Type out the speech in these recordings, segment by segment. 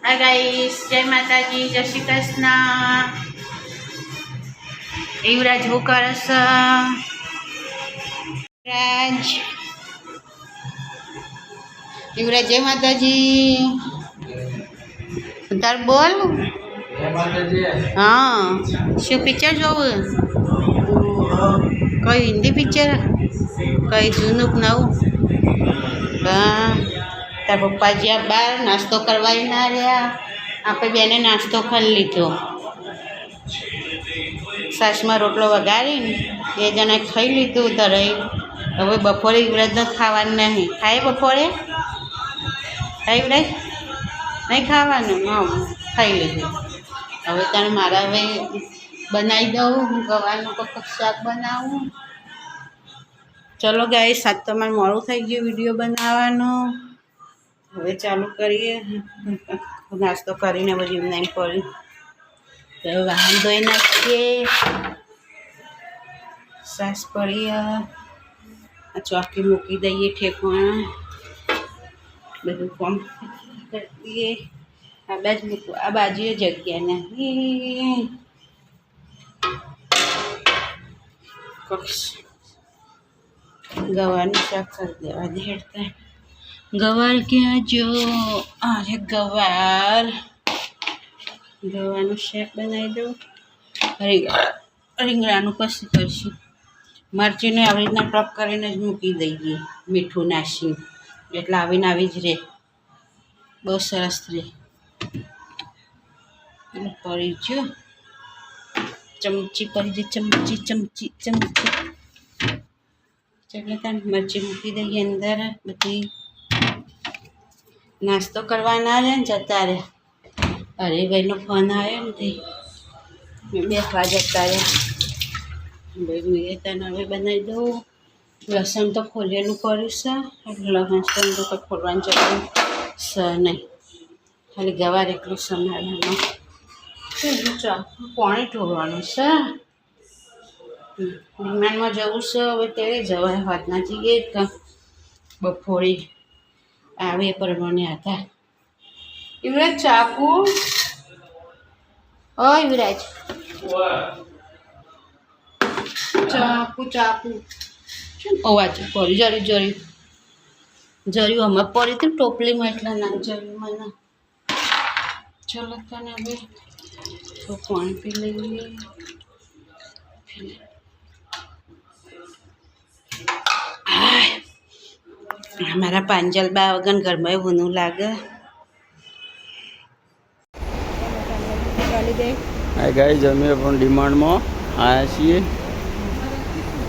Hi guys, જય માતાજી, જય શ્રી કૃષ્ણ. યુવરાજ હું કરસ? યુવરાજ જય માતાજી. તાર બોલ. હા, શું પિક્ચર જોવું? કઈ હિન્દી પિક્ચર? કઈ જૂનું નવું? હા, તાર પપ્પા જ્યાં બહાર નાસ્તો કરવા ના રહ્યા. આપણે બેને નાસ્તો ખાઈ લીધો. સાસમાં રોટલો વગાડીને 2 જણાએ ખાઈ લીધું. ત્યારે હવે બપોરે યુવરાજને ખાવાનું નહીં. ખાય બપોરે? ખાય યુવરાજ? નહીં ખાવાનું? હા, ખાઈ લીધું. હવે તને મારા હવે બનાવી દઉં. ગવાનું કોક શાક બનાવું. ચલો ગાઈસ, સાત તમારે મોડું થઈ ગયું વિડીયો બનાવવાનું. હવે ચાલુ કરીએ. નાસ્તો કરીને બધી એમને પડી તો વાહન ધોઈ નાખીએ. સાસ પડી આ ચોકી મૂકી દઈએ ઠેકવાણ. બધું કામ કરી દઈએ. આ બાજુ મૂકવું, આ બાજુએ જગ્યા નહીં. ગવારનું શાક કરી દેવા દે. હેડતા ગવાર ક્યાં જો? અરે ગવાર, ગવાનું શાક બનાવી દઉં. રીંગણાનું પછી કરશું. મરચીને આવી રીતના ટોપ કરીને જ મૂકી દઈએ, મીઠું નાખીને. એટલે આવીને આવી જ રહે. બહુ સરસ રહે. પડી ગયો. ચમચી પડી જાય. ચમચી ચમચી ચમચી. એટલે ત્યાં મરચી મૂકી દઈએ અંદર. બધી નાસ્તો કરવાના રહે ને જતા રહે. અરે ભાઈનો ફોન આવ્યો ને તે બેસવા જતા રહે. ભાઈ તને હવે બનાવી દઉં. લસણ તો ખોલેલું કર્યું છે. એટલે લસણ તો કંઈ ખોલવાની જરૂર છે નહીં. ખાલી ગવાર એટલું સંભાળવાનું. પાણી ઢોળવાનું છે. વિમાનમાં જવું છે. હવે ત્યારે જવાય. હોતના જઈએ બપોરે આવે એ પ્રમાણે હતા. યુવરાજ ચાકુ? ઓ યુવરાજ, ચાકુ ચાકુ. અવાજ પડી જરી જરી જર્યું હમણાં પડી હતી ટોપલીમાં. એટલા ના જર્યું મને. ચલો તને હવે તો પાણી પી લઈએ. મારા પાંજલ બા વગર ઘરમાં એવું લાગે. હા ગાઈઝ, અમે પણ ડિમાન્ડમાં આવ્યા છીએ.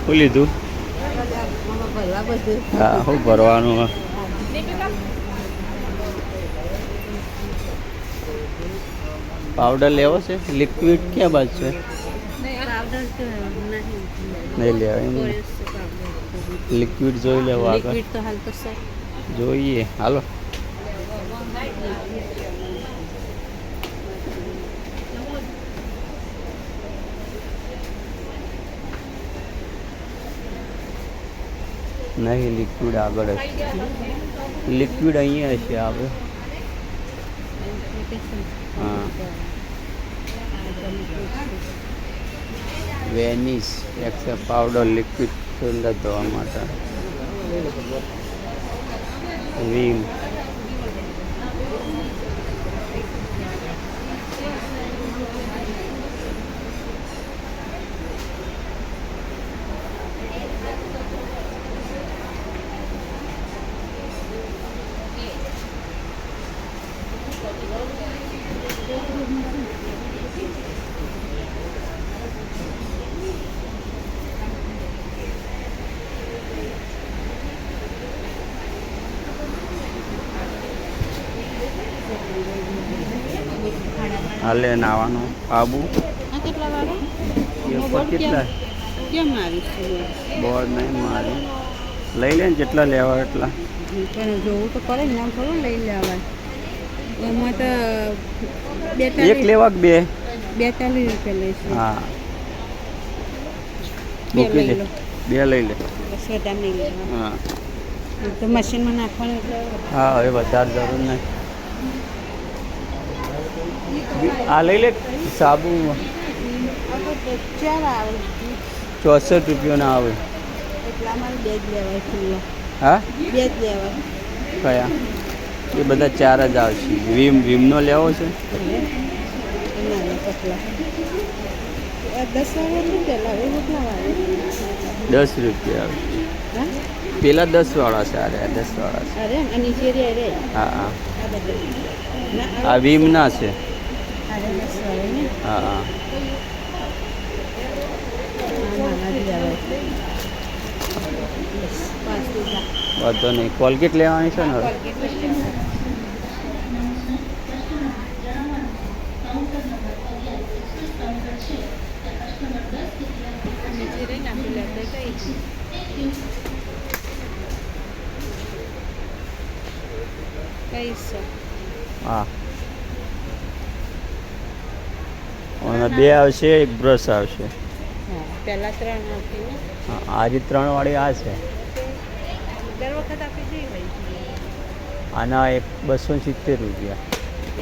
શું લીધું? હા, શું ભરવાનું? પાવડર લેવો છે? લિક્વિડ ક્યાં બાજુ છે? નહીં લેવા એમ. લિક્વિડ જોઈ લેવો આગળ. જોઈએ હાલો. નહીં, લિક્વિડ આગળ હશે. લિક્વિડ અહીંયા હશે આવે. હા, વેનિસ એક્સેપ પાવડર લિક્વિડ સુંદર ધોવા માટે. વિમ હાલે નાવાનું આબુ. કેટલા બોર્ડ નહીં મારી. લઈ લે ને જેટલા લેવા એટલા. જોવું તો પડે ને, થોડું લઈ લેવાય. એમાં તો એક લેવા કે 42 રૂપિયા લઈશું. હા, મૂકી દે. 2 લઈ લે. હા, તો મશીનમાં નાખવાનું એટલે. હા, હવે વધારે જરૂર નહીં. આ લઈ લે સાબુ આ તો 4 આવે 64 રૂપિયાના આવે. એટલામાં 2 જ લેવાય ખુલ્લા. હા 2 જ લેવાય. કયા એ બધા 4 જ આવશે. વીમનો લેવો છે. નાના પતલા 10 વાળા પહેલાં હવે કેટલા વાળા 10 રૂપિયા આવે. હા પેલા 10 વાળા છે. અરે 10 વાળા છે. અરે આ નીચે રે હા હા આ બધા આ વીમના છે. અરે 10 વાળા ને હા હા નાના જ લેવાય. 5 રૂપિયા વાંધો નહીં. કોલગેટ લેવાની છે ને હવે. હા અને 2 આવશે, એક બ્રશ આવશે. પહેલા 3 આપી ને હા આ જે 3 વાળી આ છે. દર વખત આપી જઈ ભાઈ આના 270 રૂપિયા.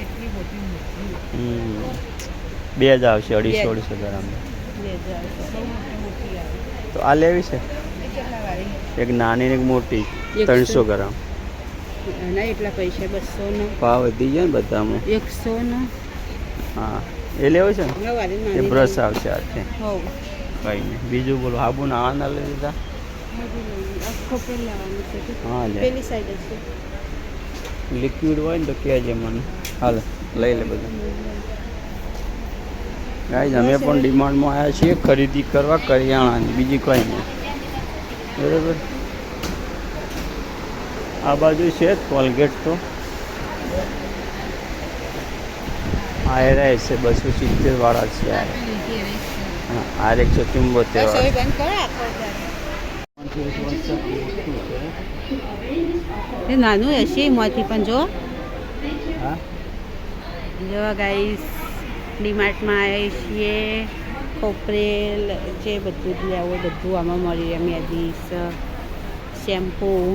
એટલી મોટી બે જ આવશે 250 ગ્રામ. મોટી આવે તો આ લેવી છે. કેટલા વાળી એક નાની ને એક મોટી 300 ગ્રામ. ના એટલા પૈસા 200 નો ભાવ વધી જાય ને બધામાં. 100 નો હા એ લેવું છે ને. વાળી એ નાની બ્રશ આવશે આખે. હોવ કંઈ નહીં. બીજું બોલો. હાબુ નાવાના લઈ લીધા. આખો પેલ લેવાનું છે હા લે. પેલી સાઈડ છે લિક્વિડ હોય ને તો કહેજે મને. હાલ લઈ લે બધું. ગાઈઝ અમે પણ ડિમાન્ડમાં આવ્યા છીએ ખરીદી કરવા કરિયાણાની, બીજી કંઈ નહીં. બરાબર. આ બાજુ છે કોલગેટ તો આ રહે છે 270 વાળા છે. હા આ 174 વાળા. બંધ કરો એ નાનું હશે એમાંથી પણ જો હા જો ગાઈસ ડીમાર્ટમાં આવીએ છીએ. કોપરેલ જે બધું જ લેવું બધું આમાં મળી રહે. મેદીસ, શેમ્પૂ,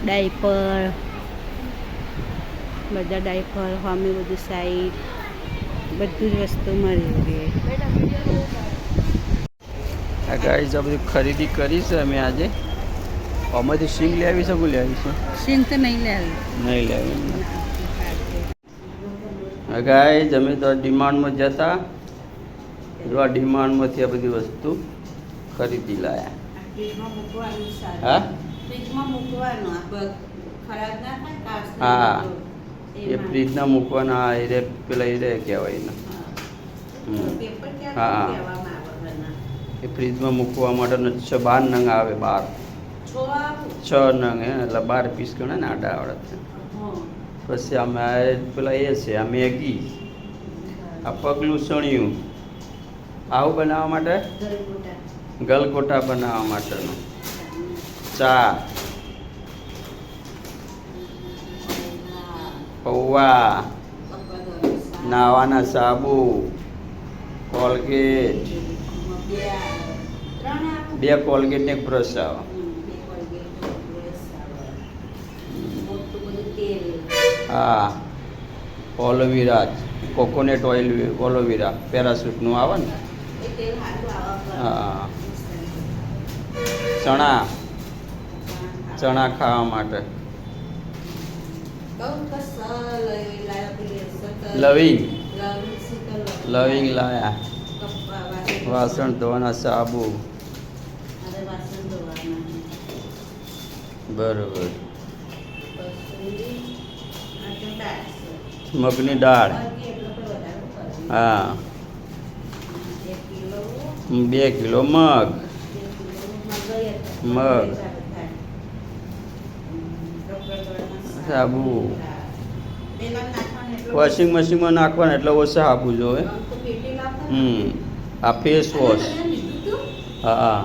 ડાયપર, બધા ડાયપર સામે બધું સાઈડ બધું જ વસ્તુ મળી રહે. આ ગાઈઝ આ બધી ખરીદી કરી છે અમે આજે. આમાંથી સિંગ લેવી છે કે લેવી છે? સિંગ તો નહીં લેવી. નહીં લેવી. હા ગાઈઝ અમે તો ડિમાન્ડમાં જતા. જો આ ડિમાન્ડમાંથી આ બધી વસ્તુ ખરીદી લાયા. ફ્રીજમાં મૂકવાનું સારું. હા ફ્રીજમાં મૂકવાનું ખરાબ ના થાય. હા એ ફ્રીજના મૂકવાના એ રે પેલા એ રે કહેવાય ને. હા એ ફ્રીજમાં મૂકવા માટે 12 નંગ આવે. 6 નંગ હે એટલે 12 પીસ ગણે ને આડા આવડત. પછી અમે પેલા એ છે આ મેગી, આ પગલું સણિયું આવું બનાવવા માટે, ગલગોટા બનાવવા માટેનું, ચા, પૌવા, નાવાના સાબુ, કોલગેટ, 2 કોલગેટ ને એક બ્રશ આવે. હા ઓલોવેરા, કોકોનટ ઓઇલ, ઓલોવેરા પેરાશૂટનું આવે ને. હા ચણા ખાવા માટે, લવિંગ લાયા, વાસણ ધોવાના સાબુ. બરોબર. મગની દાળ. હા 2 કિલો મગ. સાબુ વોશિંગ મશીનમાં નાખવાના એટલે ઓછા સાબુ જોવે. આ ફેસ વોશ. હા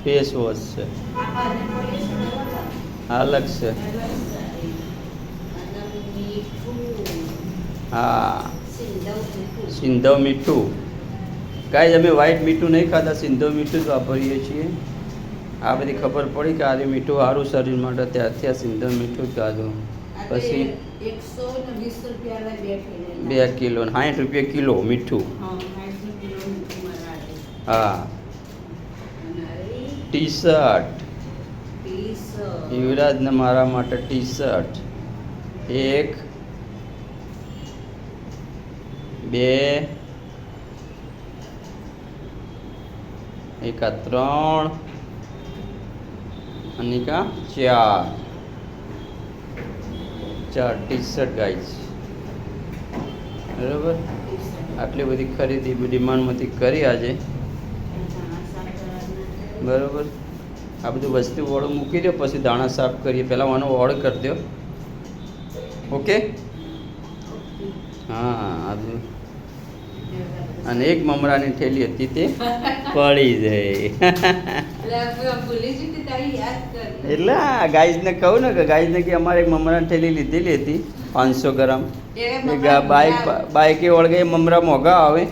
ફેસ વોશ છે. અલગ છે. હા સિંધવ મીઠું. કાંઈ અમે વ્હાઈટ મીઠું નહીં ખાતા, સિંધવ મીઠું જ વાપરીએ છીએ. આ બધી ખબર પડી કે આ મીઠું સારું શરીર માટે, ત્યારથી આ સિંધવ મીઠું જ ખાધું. પછી 2 કિલો ને 60 રૂપિયા કિલો મીઠું. હા ટી શર્ટ યુવરાજને મારા માટે ટી શર્ટ 1 2 એક આ 3 અને એક આ 4 ટી શર્ટ ગાઈસ. બરાબર, આટલી બધી ખરીદી ડિમાન્ડમાંથી કરી આજે. બરાબર, આ બધું વસ્તુ વાળું મૂકી દો, પછી દાણા સાફ કરીએ. પહેલાં આનો ઓર્ડર કરી દો. ઓકે. હા આ બધું. અને એક મમરાની થેલી હતી તે પડી જાય. એટલે ગાઈઝને કહું ને કે ગાઈઝને કે અમારે એક મમરાની થેલી લીધેલી હતી 500 ગ્રામ. બાઈકે વળગે મમરા મોંઘા આવે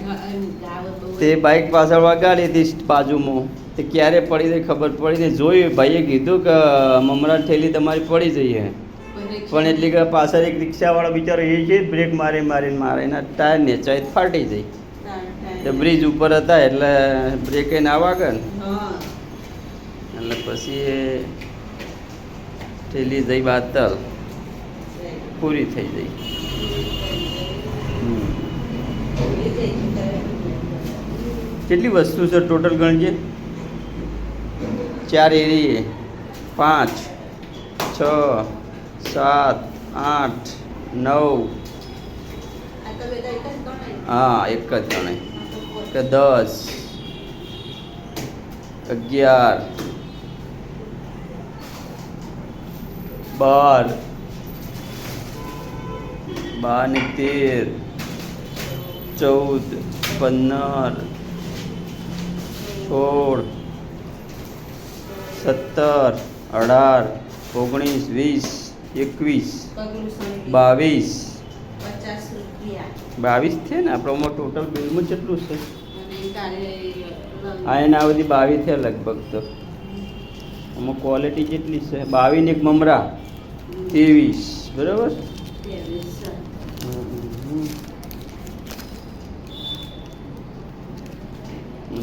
તે બાઈક પાછળ વગાડી હતી બાજુમાં. તે ક્યારે પડી જાય ખબર પડી ને જોયું, ભાઈએ કીધું કે મમરા થેલી તમારી પડી જઈએ. પણ એટલી કે પાછળ એક રિક્ષાવાળો બિચારો એ છે બ્રેક મારીને એના ટાયર નેચાઈ ફાટી જાય. તો બ્રિજ ઉપર હતા એટલે બ્રેકે ના વાગે ને એટલે પછી એ થેલી જઈ બાતલ પૂરી થઈ ગઈ. કેટલી વસ્તુ છે ટોટલ ગણજે? 4 એરી 5 6 7 8 9. હા એક જ ગણાય કે 10 11 12 ને 13 14 15 16 17 18 19 20 21 22 છે ને આપણોમાં ટોટલ બિલમાં કેટલું છે? આ એના બધી 22 છે લગભગ. તો આમાં ક્વોલિટી કેટલી છે? 22 ને એક મમરા 23. બરાબર.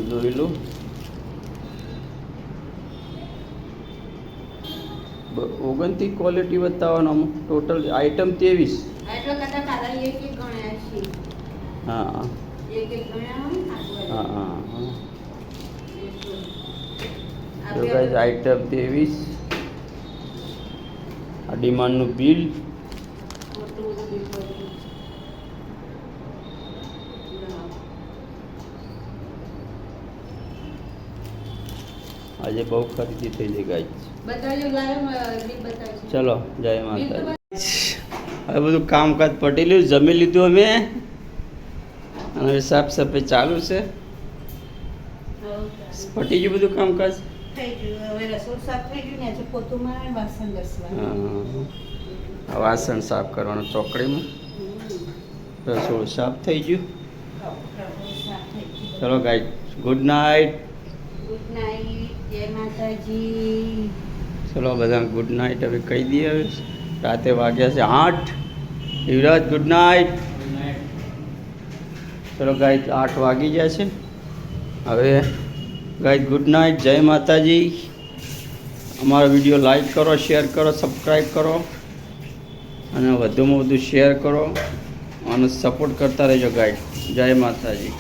જોઈ લો. 29 ક્વોલિટી બતાવવાનો ટોટલ આઈટમ 23. હા હા. તો ગાઈસ આઈટમ 23. આ ડિમાન્ડનું બિલ. આજે બહુ ખરીદી થઈ ગઈ ગાઈસ. ચલો જય માતા. હવે બધું કામકાજ પટી લીધું, જમી લીધું અમે, અને હવે સાફ સફાઈ ચાલુ છે. પટી ગયું બધું કામકાજ. વાસણ સાફ કરવાનું ચોકડીમાં. રસોડું સાફ થઈ ગયું. ચલો ગાઈસ, ગુડ નાઇટ. જય માતાજી. ચલો બધા ગુડ નાઇટ હવે કહી દઈએ. હવે રાતે વાગ્યા છે 8. યુવરાજ ગુડ નાઇટ. ચલો ગાઈસ 8 વાગી ગયા છે હવે. ગાઈસ ગુડ નાઇટ, જય માતાજી. અમારો વિડીયો લાઈક કરો, શેર કરો, સબસ્ક્રાઈબ કરો, અને વધુમાં વધુ શેર કરો અને સપોર્ટ કરતા રહેજો ગાઈસ. જય માતાજી.